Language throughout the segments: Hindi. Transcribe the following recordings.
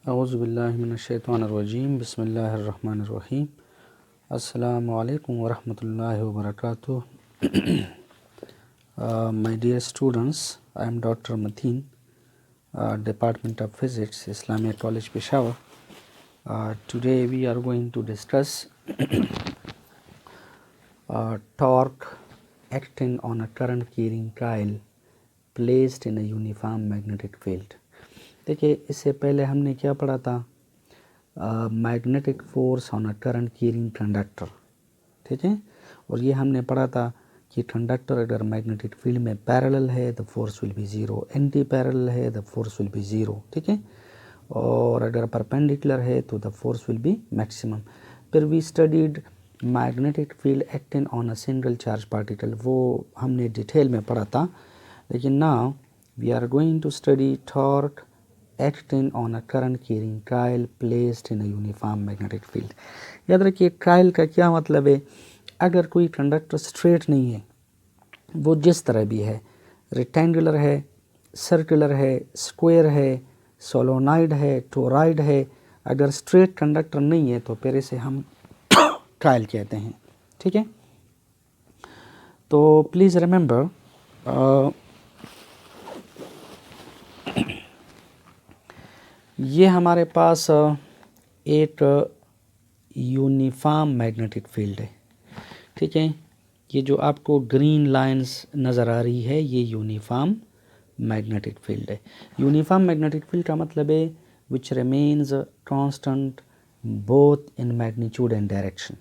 औज़ुबिल्लाहिमिनश्शैतानिर्रजीम बिस्मिल्लाहिर्रहमानिर्रहीम अस्सलामु अलैकुम वरहमतुल्लाहि वबरकातुह। My dear students, I am Dr. Mateen, Department of Physics, Islamia College, Peshawar. Today we are going to discuss torque acting on a current carrying coil placed in a uniform magnetic field. देखिए, इससे पहले हमने क्या पढ़ा था? Magnetic force on a current carrying conductor, ठीक है। और ये हमने पढ़ा था कि कंडक्टर अगर मैग्नेटिक फील्ड में पैरेलल है the force will be zero, anti parallel है the force will be zero, ठीक है। और अगर परपेंडिकुलर है तो the force will be maximum. फिर we studied magnetic field acting on a single charge particle, वो हमने डिटेल में पढ़ा था। लेकिन now we are going to study torque acting on a current carrying coil placed in a uniform magnetic field। याद रखिए coil का क्या मतलब है। अगर कोई कंडक्टर स्ट्रेट नहीं है, वो जिस तरह भी है, रेक्टेंगुलर है, सर्कुलर है, स्क्वायर है, सोलोनॉइड है, टोरॉइड है, अगर स्ट्रेट कंडक्टर नहीं है तो फिर इसे हम coil कहते हैं, ठीक है। तो प्लीज़ रिमेंबर ये हमारे पास एक यूनिफॉर्म मैग्नेटिक फील्ड है, ठीक है। ये जो आपको ग्रीन लाइंस नज़र आ रही है ये यूनिफॉर्म मैग्नेटिक फील्ड है। यूनिफॉर्म मैग्नेटिक फील्ड का मतलब है which remains constant both in magnitude and direction.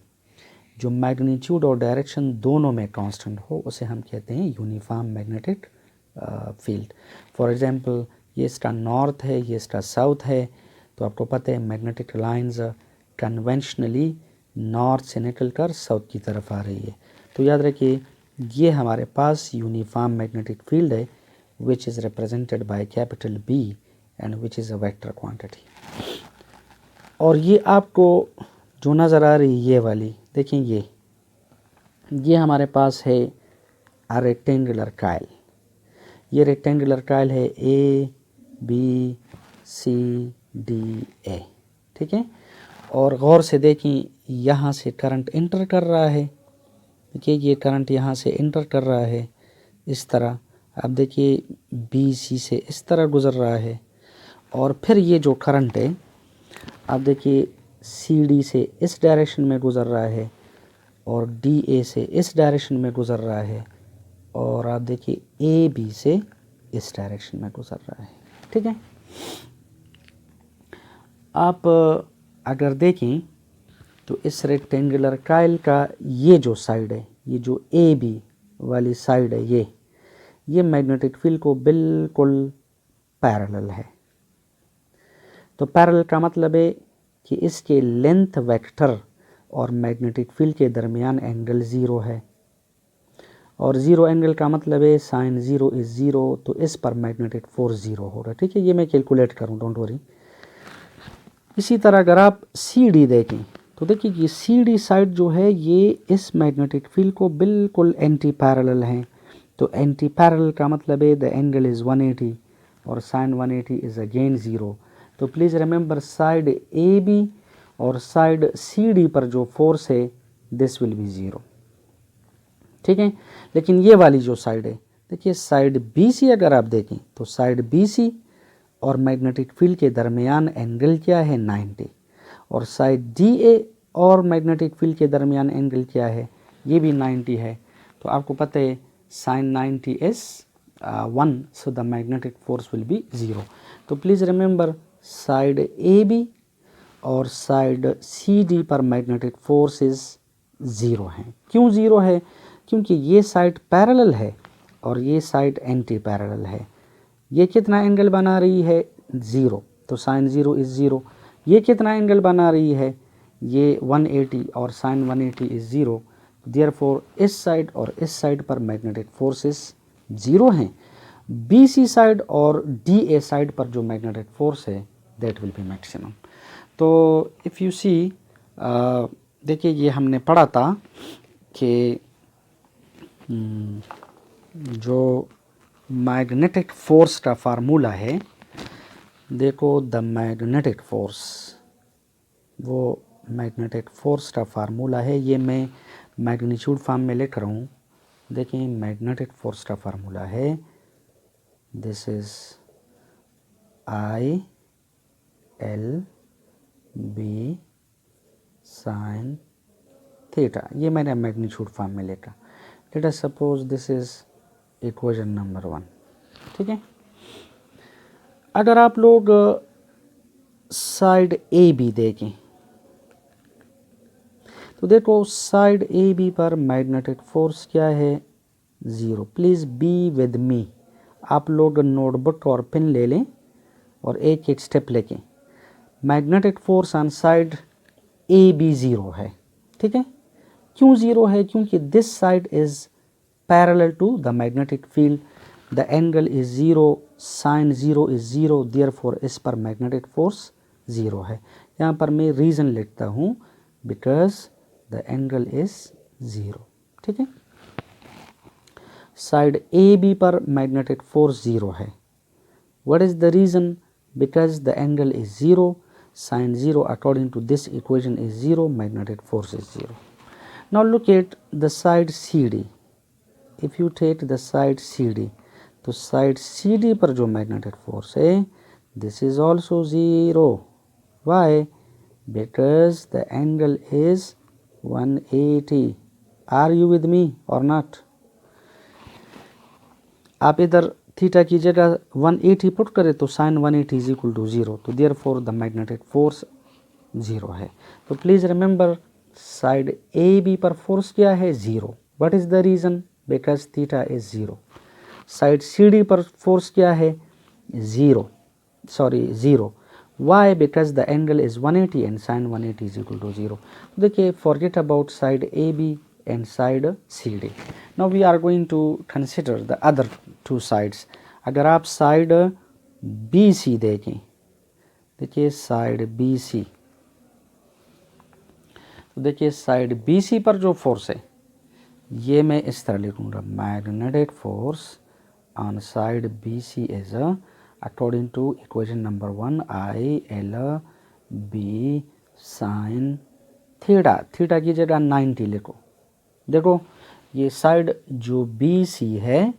जो मैग्नीट्यूड और डायरेक्शन दोनों में कांस्टेंट हो उसे हम कहते हैं uniform magnetic field. For example ये इसका नॉर्थ है, ये इसका साउथ है, तो आपको पता है मैग्नेटिक लाइंस कन्वेंशनली नॉर्थ से निकलकर साउथ की तरफ आ रही है। तो याद रखिए ये हमारे पास यूनिफॉर्म मैग्नेटिक फील्ड है which is represented by capital B and which is a vector quantity. और ये आपको जो नज़र आ रही है ये वाली देखें, ये हमारे पास है अ रेक्टेंगुलर काइल। ये रेक्टेंगुलर काइल है A B C D A, ठीक है। और गौर से देखें यहाँ से करंट इंटर कर रहा है, देखिए ये करंट यहाँ से इंटर कर रहा है इस तरह। अब देखिए बी सी से इस तरह गुज़र रहा है और फिर ये जो करंट है अब देखिए सी डी से इस डायरेक्शन में गुज़र रहा है और डी ए से इस डायरेक्शन में गुज़र रहा है और आप देखिए ए बी से इस डायरेक्शन में गुज़र रहा है, ठीक है। आप अगर देखें तो इस रेक्टेंगुलर काइल का ये जो साइड है, ये जो ए बी वाली साइड है, ये मैग्नेटिक फील्ड को बिल्कुल पैरेलल है। तो पैरेलल का मतलब है कि इसके लेंथ वेक्टर और मैग्नेटिक फील्ड के दरमियान एंगल ज़ीरो है। और ज़ीरो एंगल का मतलब है साइन ज़ीरो इज़ ज़ीरो, तो इस पर मैग्नेटिक फोर्स ज़ीरो होगा, ठीक है। ये मैं कैलकुलेट करूँ, डोंट वरी। इसी तरह अगर आप सी डी देखें तो देखिए ये सी डी साइड जो है ये इस मैग्नेटिक फील्ड को बिल्कुल एंटी पैरेलल है। तो एंटी पैरेलल का मतलब है द एंगल इज़ 180 और साइन 180 इज़ अगेन ज़ीरो। तो please remember side A B और साइड सी डी पर जो फोर्स है दिस विल बी ज़ीरो, ठीक है। लेकिन ये वाली जो साइड है देखिए साइड बी सी अगर आप देखें तो साइड बी सी और मैग्नेटिक फील्ड के दरमियान एंगल क्या है 90, और साइड डी ए और मैग्नेटिक फील्ड के दरमियान एंगल क्या है ये भी 90 है। तो आपको पता है sine 90 is 1, so the magnetic force will be zero. तो please remember side A B और साइड सी डी पर मैग्नेटिक फोर्स इज ज़ीरो है। क्यों ज़ीरो है? क्योंकि ये साइड पैरेलल है और ये साइड एंटी पैरेलल है। ये कितना एंगल बना रही है? ज़ीरो, तो साइन ज़ीरो इज़ ज़ीरो। ये कितना एंगल बना रही है? ये 180 और साइन 180 इज़ ज़ीरो। देयरफॉर इस साइड और इस साइड पर मैग्नेटिक फोर्सेस ज़ीरो हैं। बी सी साइड और डी ए साइड पर जो मैग्नेटिक फोर्स है दैट विल बी मैक्सिमम। तो इफ़ यू सी देखिए ये हमने पढ़ा था कि जो मैग्नेटिक फोर्स का फार्मूला है देखो द मैग्नेटिक फोर्स, वो मैग्नेटिक फोर्स का फार्मूला है, ये मैं मैग्नीट्यूड फॉर्म में लिख रहा हूँ। देखें मैग्नेटिक फोर्स का फार्मूला है, this is I L B sine theta, ये मैंने मैग्नीट्यूड फॉर्म में लिखा। Let us suppose this is equation number 1, ठीक है। अगर आप लोग साइड ए बी देखें तो देखो साइड ए बी पर मैग्नेटिक फोर्स क्या है, 0। प्लीज़ बी विद मी, आप लोग नोटबुक और पेन ले लें और एक एक स्टेप लेके। Magnetic force on side A B 0 है, ठीक है। क्यों 0 है, क्योंकि this side is parallel to the magnetic field, the angle is 0, sine 0 is 0, therefore इस पर मैग्नेटिक फोर्स 0 है। यहाँ पर मैं रीज़न लिखता हूँ, बिकॉज द एंगल इज 0, ठीक है। साइड ए बी पर मैग्नेटिक फोर्स 0 है। What is the reason, because the angle is 0, sin 0 according to this equation is 0, magnetic force is 0. Now look at the side CD. If you take the side CD, तो side CD पर जो magnetic force है, this is also 0. Why? Because the angle is 180. Are you with me or not? आप इधर थीटा की जगह 180 पुट करें तो साइन 180 इज इक्वल टू 0, तो therefore the magnetic force 0 है। तो please remember side A B पर फोर्स क्या है, 0। What is the reason, because theta is 0। Side C D पर फोर्स क्या है, 0। Why, because the angle is 180 and sine 180 is equal to 0। देखिए forget about side A B and side CD. Now we are going to consider the other two sides. अगर आप साइड BC देखें, देखिए साइड BC, तो देखिए साइड BC पर जो फोर्स है ये मैं इस तरह लिखूंगा, magnetic force on side BC is according to equation number 1 I L B sine theta, theta की जगह 90 लिखो। देखो ये साइड जो बी सी है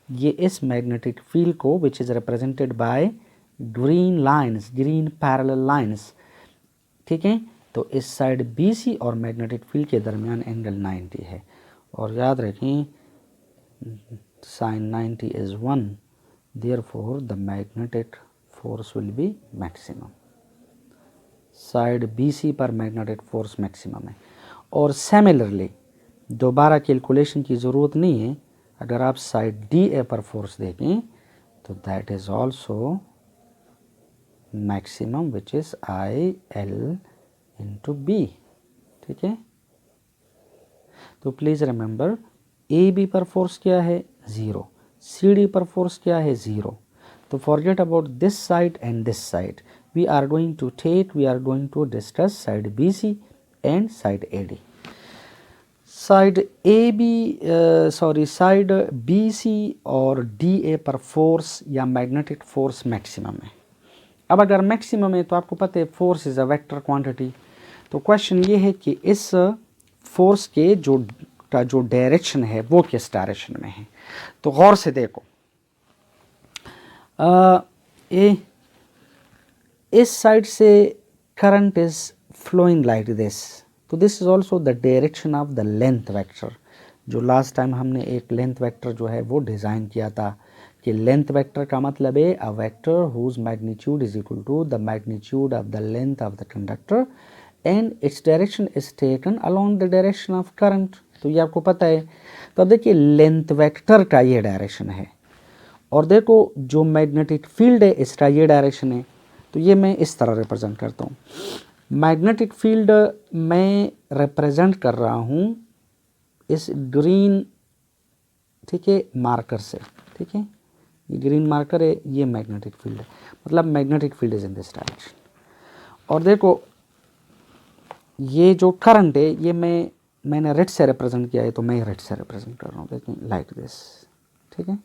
ये इस मैग्नेटिक फील्ड को विच is represented by green lines, green parallel lines, ठीक है। तो इस साइड बी सी और मैग्नेटिक फील्ड के दरमियान एंगल 90 है, और याद रखें sine 90 is 1, therefore the magnetic force will be maximum. Side B C पर मैग्नेटिक फोर्स मैक्सिमम है। और सिमिलरली दोबारा कैलकुलेशन की ज़रूरत नहीं है, अगर आप साइड डी ए पर फोर्स देखें तो that is also maximum which is I L into B, ठीक है। तो प्लीज़ रिमेंबर ए बी पर फोर्स क्या है, 0, सी डी पर फोर्स क्या है, 0। तो forget about this side and this side, we are going to discuss side B C and side A D. Side A B side B C और डी ए पर फोर्स या मैग्नेटिक फोर्स मैक्सिमम है। अब अगर मैक्सिमम है तो आपको पता है force is a vector quantity. तो क्वेश्चन ये है कि इस फोर्स के जो डायरेक्शन है वो किस डायरेक्शन में है। तो गौर से देखो, इस साइड से current is flowing like this, तो this is also the direction of the length vector. जो लास्ट टाइम हमने एक लेंथ वेक्टर जो है वो डिज़ाइन किया था कि लेंथ वेक्टर का मतलब है a vector whose magnitude is equal to the magnitude of the length of the conductor and its direction is taken along the direction of current. तो ये आपको पता है। तो देखिए लेंथ वेक्टर का ये डायरेक्शन है, और देखो जो मैग्नेटिक फील्ड है इसका ये डायरेक्शन है। तो ये मैं इस तरह रिप्रेजेंट करता हूँ। मैग्नेटिक फील्ड मैं रिप्रेजेंट कर रहा हूँ इस ग्रीन, ठीक है, मार्कर से, ठीक है। ये ग्रीन मार्कर है, ये मैग्नेटिक फील्ड है, मतलब magnetic field is in this direction. और देखो ये जो करंट है ये मैंने रेड से रिप्रेजेंट किया है, तो मैं रेड से रिप्रेजेंट कर रहा हूँ, देखिए लाइक दिस, ठीक है।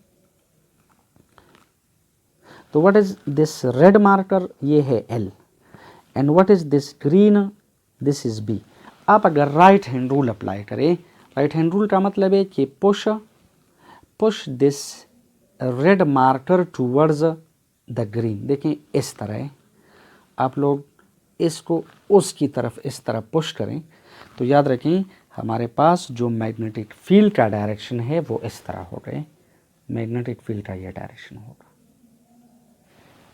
तो what is this red marker, ये है L, and what is this green, this is B। आप अगर राइट हैंड रूल अप्लाई करें, राइट हैंड रूल का मतलब है कि push this red marker towards the green. देखें इस तरह है, आप लोग इसको उसकी तरफ इस तरह पुश करें तो याद रखें हमारे पास जो मैग्नेटिक फील्ड का डायरेक्शन है वो इस तरह हो गए, मैग्नेटिक फील्ड का ये डायरेक्शन होगा।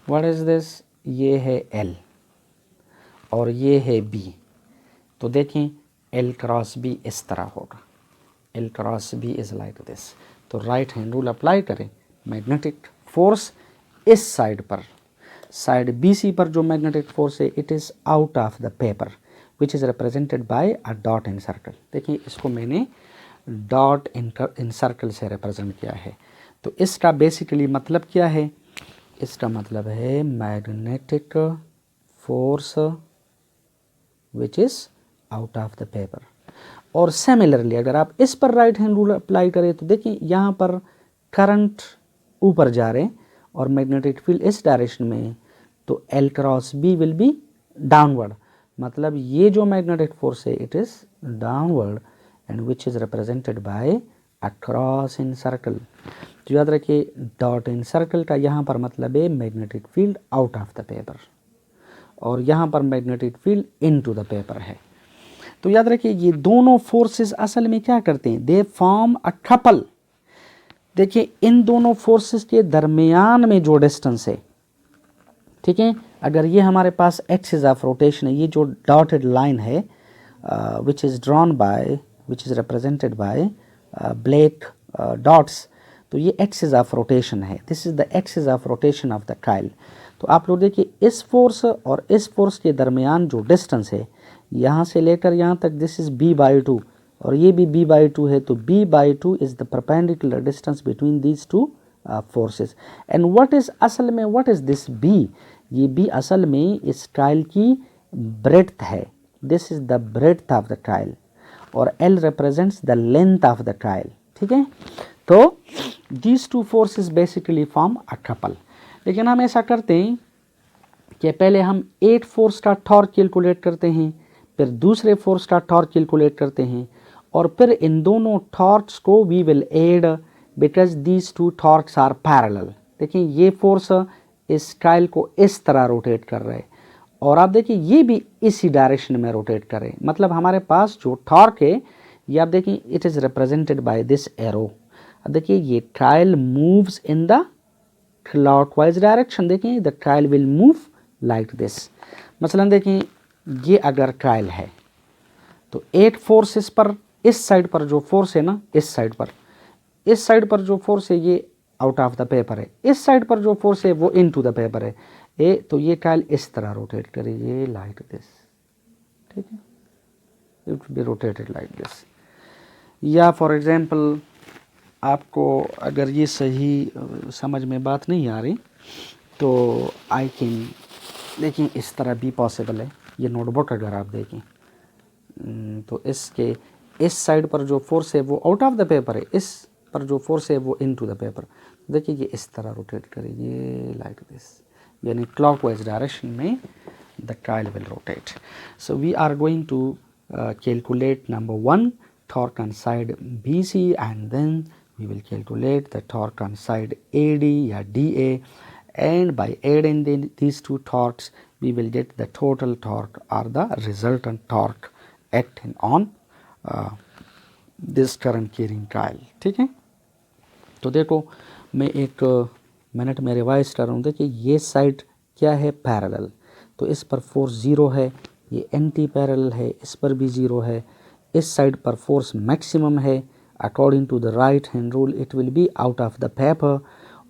व्हाट इज दिस, ये है L और ये है B। तो देखें L क्रॉस B इस तरह होगा, L cross B is like this. तो राइट हैंड रूल अप्लाई करें, मैग्नेटिक फोर्स इस साइड पर, साइड BC पर जो मैग्नेटिक फोर्स है it is out of the paper which is represented by a dot in circle. देखिए इसको मैंने डॉट इन सर्कल से रिप्रेजेंट किया है। तो इसका बेसिकली मतलब क्या है, इसका मतलब है magnetic force which is out of the paper. और सिमिलरली अगर आप इस पर राइट हैंड रूल अप्लाई करें तो देखिए यहाँ पर करंट ऊपर जा रहे हैं और मैग्नेटिक फील्ड इस डायरेक्शन में है, तो L cross B will be downward. मतलब ये जो मैग्नेटिक फोर्स है it is downward and which is represented by a cross in circle. तो याद रखिए डॉट इन सर्कल का यहाँ पर मतलब है magnetic field out of the paper और यहाँ पर magnetic field into the paper है। तो याद रखिए ये दोनों फोर्सेस असल में क्या करते हैं, दे फॉर्म अ कपल। देखिए इन दोनों फोर्सेस के दरमियान में जो डिस्टेंस है, ठीक है, अगर ये हमारे पास एक्सिस ऑफ रोटेशन है, ये जो डॉटेड लाइन है which is drawn by, which is represented bye black dots, तो ये एक्सिस ऑफ रोटेशन है, this is the axis of rotation of the Kyle. तो आप लोग देखिए इस फोर्स और इस फोर्स के दरमियान जो डिस्टेंस है यहाँ से लेकर यहाँ तक, दिस इज़ B/2 और ये भी B/2 है, तो B/2 is the perpendicular distance between these two forces. And what is असल में, व्हाट इज़ दिस B, ये B असल में इस काइल की ब्रेड्थ है, this is the breadth of the coil और L represents the length of the Kyle. ठीक है, तो these two forces basically form a couple. लेकिन हम ऐसा करते हैं कि पहले हम एक फोर्स का टॉर्क कैलकुलेट करते हैं, फिर दूसरे फोर्स का टॉर्क कैलकुलेट करते हैं और फिर इन दोनों टॉर्क्स को we will add because these two torques are parallel. देखिए ये फोर्स इस काइल को इस तरह रोटेट कर रहे हैं और आप देखिए ये भी इसी डायरेक्शन में रोटेट कर रहे हैं। मतलब हमारे पास जो टॉर्क है ये आप देखिए it is represented by this arrow. अब देखिए ये coil moves in the clockwise direction, देखिए the coil will move like this. मसलन देखिए ये अगर काइल है तो एक फोर्स इस पर, इस साइड पर जो फोर्स है ना, इस साइड पर जो फोर्स है ये आउट ऑफ द पेपर है, इस साइड पर जो फोर्स है वो इनटू द पेपर है। तो ये काइल इस तरह रोटेट करेगी लाइक दिस, ठीक है, it will B rotated like this. या फॉर एग्जांपल आपको अगर ये सही समझ में बात नहीं आ रही तो आई कैन, देखिए इस तरह भी पॉसिबल है। ये नोटबुक अगर आप देखें तो इसके इस साइड पर जो फोर्स है वो आउट ऑफ द पेपर है, इस पर जो फोर्स है वो इनटू द पेपर। देखिए ये इस तरह रोटेट करेगी लाइक दिस, यानी क्लॉकवाइज डायरेक्शन में the coil will rotate. So we are going to calculate number 1 torque on side BC and then we will calculate the torque on side AD या DA, and by adding these two torques we will get the total torque or the resultant torque acting on this current carrying coil। ठीक है, तो देखो मैं एक मिनट में रिवाइज कर रहा हूँ। देखिए ये साइड क्या है, पैरेलल, तो इस पर फोर्स 0 है, ये एंटी पैरेलल है, इस पर भी 0 है, इस साइड पर फोर्स मैक्सिमम है, according to the right hand rule it will be out of the paper,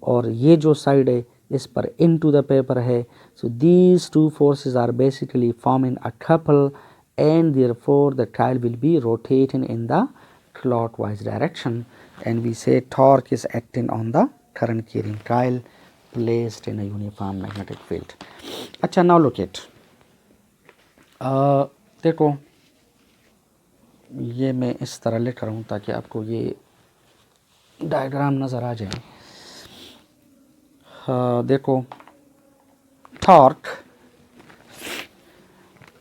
और ये जो साइड है इस पर इनटू द पेपर है। So these two forces are basically forming a couple and therefore the coil will be rotating in the clockwise direction and we say torque is acting on the current carrying coil placed in a uniform magnetic field। अच्छा, now look at देखो ये मैं इस तरह लिख रहा हूँ ताकि आपको ये डायग्राम नज़र आ जाए। देखो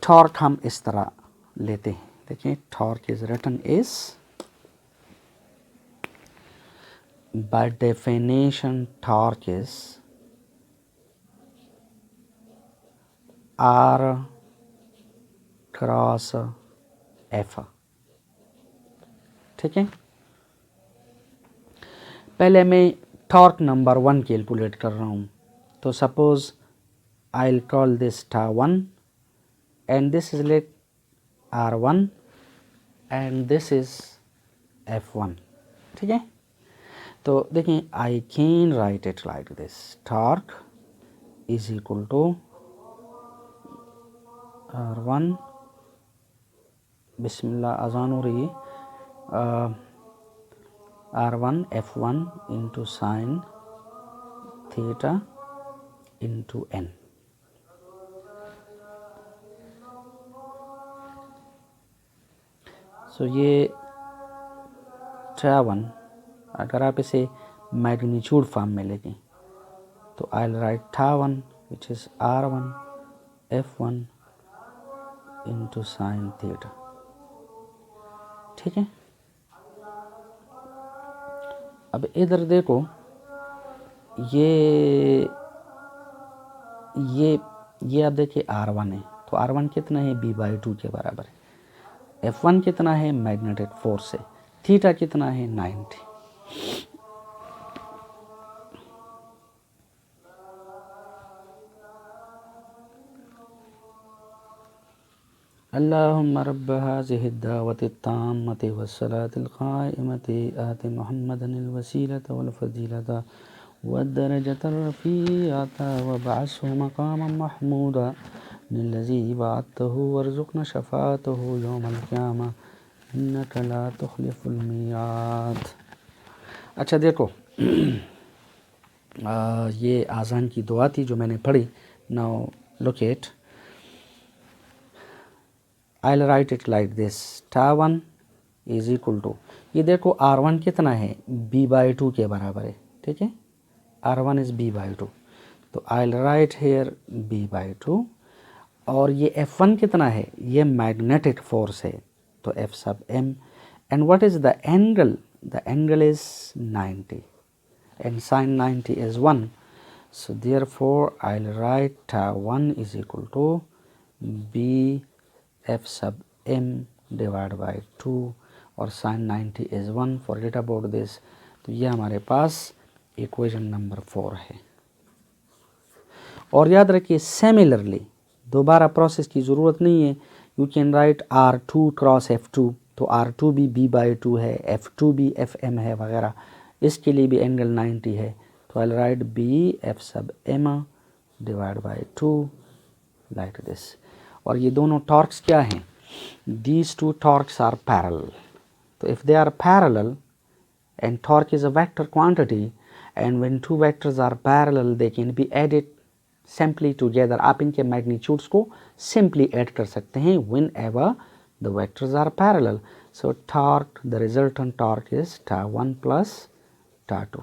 टॉर्क हम इस तरह लेते हैं, देखिए torque is written is by definition torque is R cross F। ठीक है, पहले मैं टॉर्क नंबर 1 कैलकुलेट कर रहा हूँ, तो suppose I will call this टा1 and this is let R1 and this is F1। ठीक है, तो देखें I can write it like this, torque is equal to R1, बिस्मिल्लाह अजान हो रही है, R1 F1 into sine theta into n। So ये टा1 अगर आप इसे मैग्नीट्यूड फॉर्म में लेंगे तो आई विल राइट टा1 which is R1 F1 into sine theta. ठीक है, अब इधर देखो ये आप देखिए R1 है, तो R1 कितना है b/2 के बराबर है, F1 कितना है मैग्नेटिक फोर्स है, थीटा कितना है 90। अल्लाहुम्मा रब्ब हाज़िहि दावति ताम्मति वस्सलातिल क़ाइमति आति मुहम्मदनिल वसीलता वल फ़ज़ीलता वद्दरजतर रफ़ीअता वबअसहु मक़ामम महमूदा निल्लज़ी बअतहु वरज़ुक़ना शफ़ाअतहु यौमल क़ियामा इन्नका ला तुख़लिफ़ुल मियाद। अच्छा देखो ये आज़ान की दुआ थी जो मैंने पढ़ी। Now look it, I will write it like this, टा1 इज इक्वल टू, ये देखो R1 कितना है b/2 के बराबर है। ठीक है, R1 इज b/2, तो I will right hair b/2, और ये F1 कितना है, ये मैग्नेटिक फोर्स है, तो F सब m, and what is the angle, the angle is 90 and sin 90 is 1, so therefore I will write टा1 is equal to b f sub m divided by 2 और sin 90 is 1, forget about this। तो ये हमारे पास इक्वेशन नंबर 4 है। और याद रखिए सिमिलरली दोबारा प्रोसेस की ज़रूरत नहीं है, you can write R2 cross F2, तो R2 भी b/2 है, F2 भी Fm है वगैरह, इसके लिए भी एंगल 90 है, तो I write B F sub M divide by 2 like this. और ये दोनों टॉर्क्स क्या हैं, these two torques are parallel, तो if they are parallel and torque is a vector quantity and when two vectors are parallel they can be added simply together. आप इनके मैग्नीट्यूड्स को सिंपली ऐड कर सकते हैं whenever the vectors are parallel. So torque, the resultant torque is टा1 plus टा2।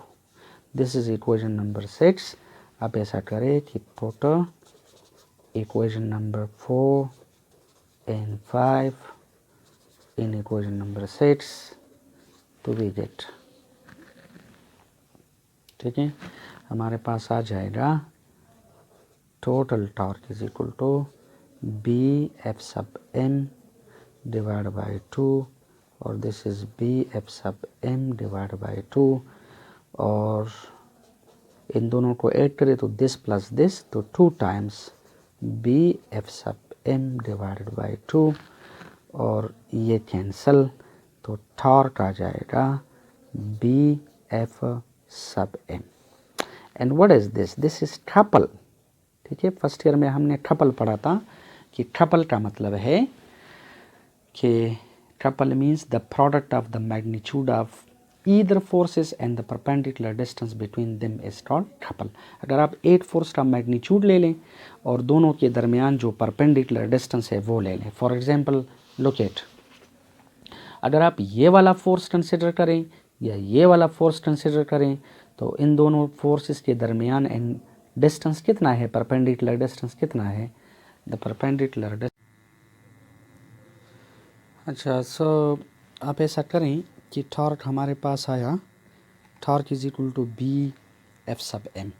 This is equation number 6। आप ऐसा करें कि put equation number 4 and 5 in equation number 6 तो वी गेट, ठीक है, हमारे पास आ जाएगा total torque is equal to B F sub M divide by 2 और this is B F sub M divide by 2, और इन दोनों को ऐड करें तो दिस प्लस दिस, तो 2 times B F sub M divided by 2 और ये कैंसल, तो टॉर्क आ जाएगा B F sub M. And what is this, this is triple. ठीक है, फर्स्ट ईयर में हमने ट्रिपल पढ़ा था कि ट्रिपल का मतलब है कि triple means the product of the magnitude of either forces and the perpendicular distance between them is called triple. अगर आप 8 फोर्स का मैग्नीट्यूड ले लें और दोनों के दरमियान जो परपेंडिकुलर डिस्टेंस है वो ले लें, फॉर एग्जांपल लुक एट, अगर आप ये वाला फोर्स कंसिडर करें या ये वाला फोर्स कंसिडर करें तो इन दोनों फोर्सेस के दरमियान डिस्टेंस कितना है, परपेंडिकुलर डिस्टेंस कितना है, द परपेंडिकुलर डिस्टेंस। अच्छा, सो आप ऐसा करें कि टॉर्क हमारे पास आया, torque is equal to B F sub M.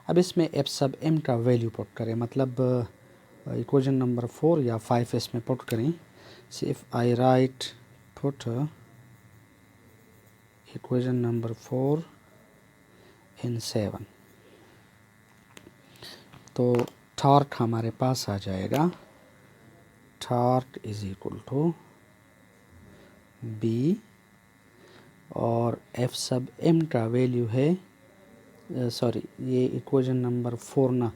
अब इसमें एफ सब एम का वैल्यू पुट करें, मतलब इक्वेशन नंबर 4 या 5 इसमें पुट करें। See if I write put equation number 4 in 7, तो टॉर्क हमारे पास आ जाएगा, torque is equal to B, और एफ सब एम का वैल्यू है, सॉरी ये इक्वेशन नंबर 4 ना,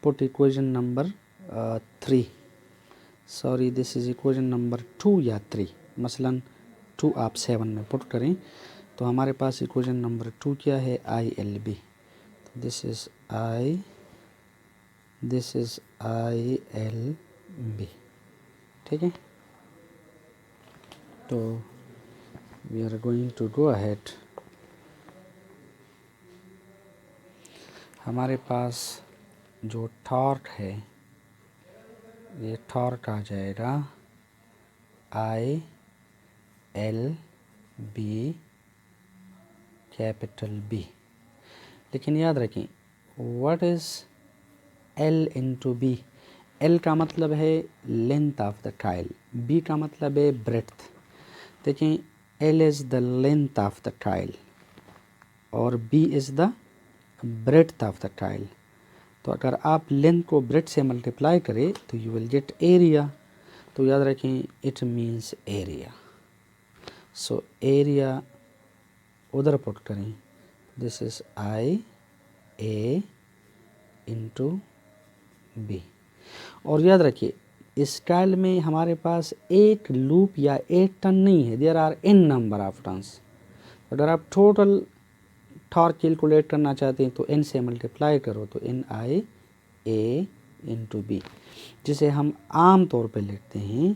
put equation number 3, sorry this is equation number 2 या 3, मसलन 2 आप 7 में पुट करें तो हमारे पास इक्वेशन नंबर 2 क्या है, I L B, this is I L B, ठीक है। तो we are going to go ahead, हमारे पास जो टॉर्क है ये टॉर्क आ जाएगा I L B capital B, लेकिन याद रखें what is L into B. L का मतलब है length of the coil, B का मतलब है ब्रेड्थ। देखें, L is the length of the coil और B is the breadth of the Kyle. तो अगर आप लेंथ को ब्रेड्थ से मल्टीप्लाई करें तो यू विल गेट एरिया। तो याद रखें it means area, so area उधर पुट करें, this is I A into B. और याद रखिए इस स्टाइल में हमारे पास एक लूप या एक टर्न नहीं है, there are N number of turns. अगर आप टोटल टॉर्क कैलकुलेट करना चाहते हैं तो एन से मल्टीप्लाई करो, तो N I A into B, जिसे हम आम तौर पे लिखते हैं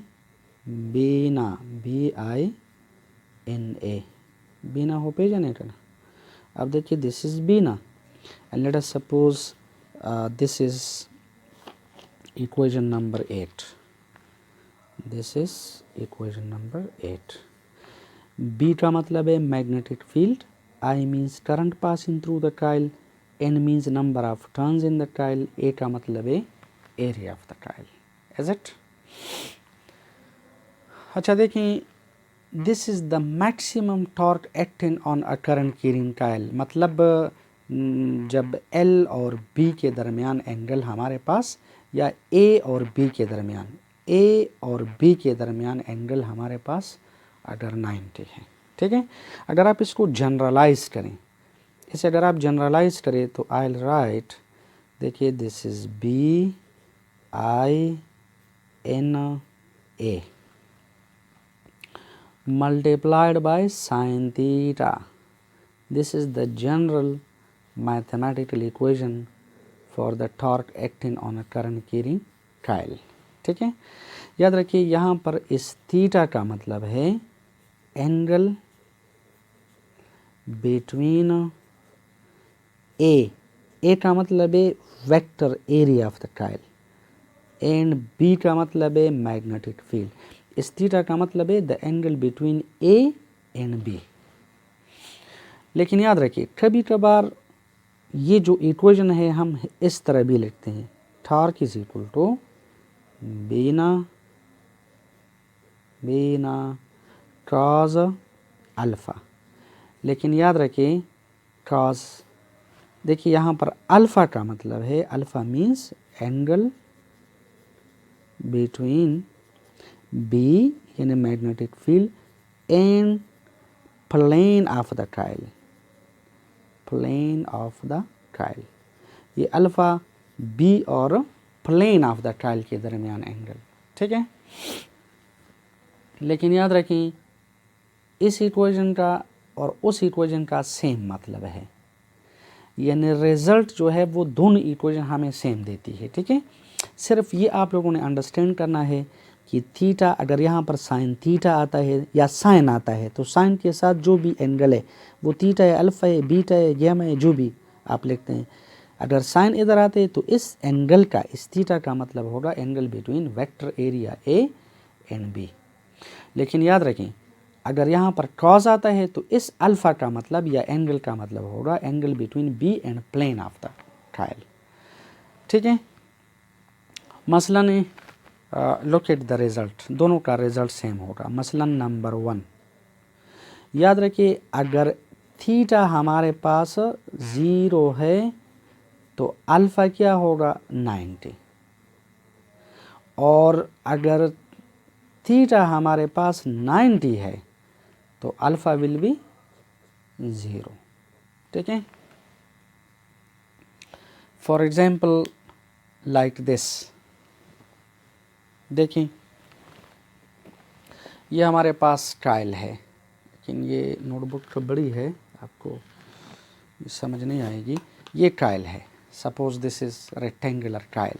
बीना, बी आई एन ए, बीना हो पे जाने का ना। अब देखिए दिस इज बीना and let us suppose this is equation number 8, this is equation number 8। B का मतलब है magnetic field, I means current passing through the coil, N means number of turns in the coil, A का मतलब है area of the coil, is it. अच्छा देखें, this is the maximum torque acting on a current carrying coil, मतलब जब एल और बी के दरमियान एंगल हमारे पास, या ए और बी के दरमियान, ए और बी के दरमियान एंगल हमारे पास अगर 90 है, ठीक है। अगर आप इसको जनरलाइज करें, इसे अगर आप जनरलाइज करें तो आई विल राइट, देखिए this is B I N A multiplied by sin theta. This is the general mathematical equation for the torque acting on a current carrying coil, ठीक है। याद रखिए यहाँ पर इस थीटा का मतलब है एंगल बिटवीन ए का मतलब है vector area of the coil, and B का मतलब है मैग्नेटिक फील्ड। इस थीटा का मतलब है the angle between A and B. लेकिन याद रखिए कभी कभार ये जो इक्वेशन है हम इस तरह भी लिखते हैं, torque is equal to B I N A cos alpha. लेकिन याद रखिए कॉस, देखिए यहाँ पर अल्फ़ा का मतलब है, alpha means angle between B यानी magnetic field and plane of the coil, plane of the coil. ये अल्फ़ा बी और प्लेन ऑफ द काइल के दरमियान एंगल, ठीक है। लेकिन याद रखें इस इक्वेशन का और उस इक्वेशन का सेम मतलब है, यानी रिजल्ट जो है वो दोनों इक्वेशन हमें सेम देती है, ठीक है। सिर्फ ये आप लोगों ने अंडरस्टैंड करना है कि थीटा अगर यहाँ पर साइन थीटा आता है या साइन आता है तो साइन के साथ जो भी एंगल है वो थीटा है, अल्फ़ा है, बीटा है, गैमा है, जो भी आप लिखते हैं, अगर साइन इधर आते तो इस एंगल का, इस थीटा का मतलब होगा angle between vector area A and B. लेकिन याद रखें अगर यहाँ पर कॉस आता है तो इस अल्फ़ा का मतलब या एंगल का मतलब होगा angle between B and plane of the trial. ठीक है, मसलन लुक एट द रिज़ल्ट, दोनों का रिज़ल्ट सेम होगा। मसलन नंबर 1, याद रखिए अगर थीटा हमारे पास 0 है तो अल्फ़ा क्या होगा 90, और अगर थीटा हमारे पास 90 है तो अल्फ़ा विल बी 0। ठीक है, फॉर एग्जाम्पल लाइक दिस, देखें ये हमारे पास ट्रायल है, लेकिन ये नोटबुक तो बड़ी है, आपको समझ नहीं आएगी। ये ट्रायल है, suppose this is rectangular trial.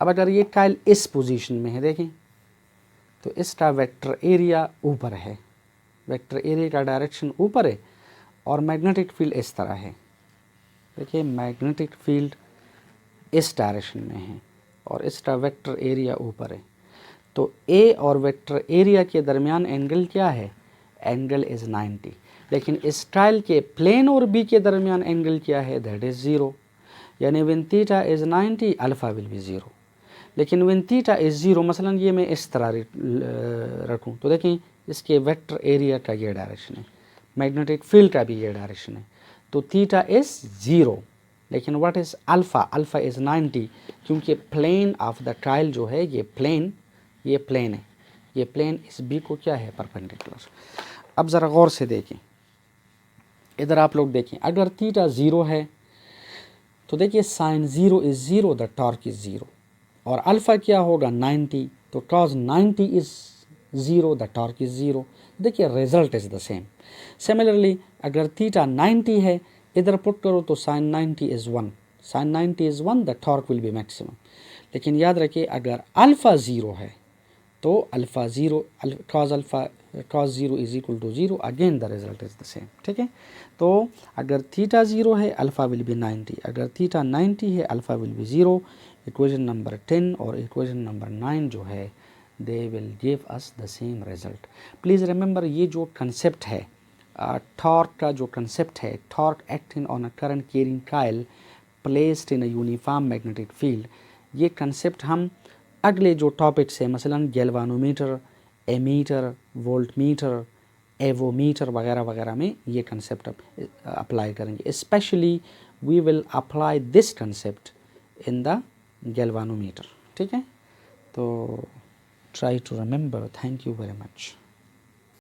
अब अगर ये ट्रायल इस पोजीशन में है, देखें तो इसका वेक्टर एरिया ऊपर है, वेक्टर एरिया का डायरेक्शन ऊपर है और मैग्नेटिक फील्ड इस तरह है। देखिए मैग्नेटिक फील्ड इस डायरेक्शन में है और इसका वेक्टर एरिया ऊपर है, तो ए और वेक्टर एरिया के दरमियान एंगल क्या है, एंगल इज़ 90। लेकिन इस ट्रायल के प्लेन और बी के दरमियान एंगल क्या है, दैट इज़ 0। यानी when theta is 90 alpha will be 0। लेकिन व्हेन थीटा इज़ 0, मसलन ये मैं इस तरह रखूँ तो देखें इसके वेक्टर एरिया का ये डायरेक्शन है, मैग्नेटिक फील्ड का भी ये डायरेक्शन है, तो थीटा इज़ 0। लेकिन what is alpha, alpha is 90, क्योंकि प्लेन ऑफ द ट्रायल जो है ये प्लेन है, ये प्लेन इस बी को क्या है, परपेंडिकुलर। अब ज़रा गौर से देखें, इधर आप लोग देखें अगर थीटा 0 है तो देखिए sine 0 is 0, the torque is 0, और अल्फ़ा क्या होगा 90, तो cos 90 is 0, the torque is 0। देखिए result is the same. Similarly अगर थीटा 90 है, इधर पुट करो तो sine 90 is 1, sine 90 is 1, the torque will be maximum. लेकिन याद रखिए अगर अल्फ़ा 0 है तो alpha 0, cos 0 is equal to 0, again the result is the same. ठीक है, तो अगर थीटा 0 है अल्फ़ा विल बी 90, अगर थीटा 90 है alpha will be 0। Equation number 10 और इक्वेशन नंबर 9 जो है they will give us the same result. Please remember ये जो कंसेप्ट है टॉर्क का, जो कंसेप्ट है torque acting on a current carrying coil placed in a uniform magnetic field, ये कंसेप्ट हम अगले जो टॉपिक्स है मसलन गैल्वानोमीटर, एमीटर, वोल्टमीटर, एवोमीटर वगैरह वगैरह में ये कंसेप्ट अप्लाई करेंगे। Specially we will apply this concept in the galvanometer. ठीक है, तो try to remember. Thank you very much.